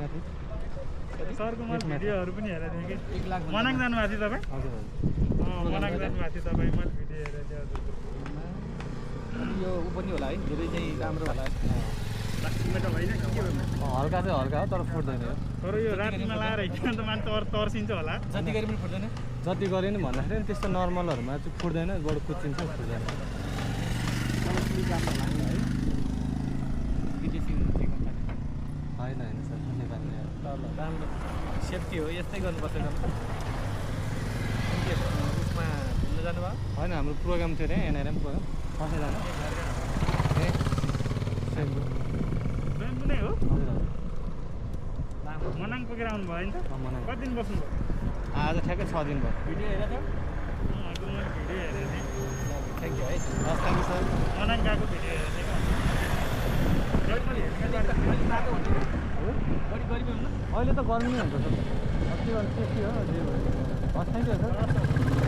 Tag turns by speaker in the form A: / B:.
A: माथि
B: सरको मैले भिडियोहरू पनि हेरेको थिएँ कि
A: 1 लाख
B: मनाङ जानुभएको थियो तपाईँ
A: हजुर
B: मनाङ जानुभएको थियो तपाईँ मैले भिडियो हेरेको थिएँ हजुर
A: अनि यो ऊ पनि होला है धेरै चाहिँ राम्रो होला
B: मेटल होइन के हो
A: हल्का चाहिँ हल्का हो तर फुट्दैन यो
B: तर यो रातिमा लाएर हिँड्यो त मान्छे तर्सिन्छ होला
A: जति गरे पनि फुट्दैन जति गरे नि भन्दाखेरि त्यस्तो नर्मलहरूमा चाहिँ फुट्दैन बरु कुच्चिन्छ फुट्दैन होइन होइन सर नेपाली
C: ल राम्रो सेफ्टी हो यस्तै गर्नुपर्छ उसमा घुम्न जानुभयो
A: होइन हाम्रो प्रोग्राम थियो अरे एनआरएम प्रोग्राम कसैजना
B: स्वयं नै हो
A: हजुर हजुर
B: मनाङ पुगेर आउनुभयो नि त
A: मनाङ
B: कति दिन बस्नुभयो
A: आज ठ्याक्कै 6 दिन भयो
C: भिडियो हेरेर थियो
B: मैले भिडियो हेरेको थिएँ
C: थ्याङ्क यू है
A: हस् थ्याङ्क यू सर
B: मनाङ गएको भिडियो हेरेको थिएँ
C: बढी गर्मी हुन्न
A: अहिले त गर्मी नै हुन्छ सर के गर्नु सेफ्टी हो हस् थ्याङ्क यू सर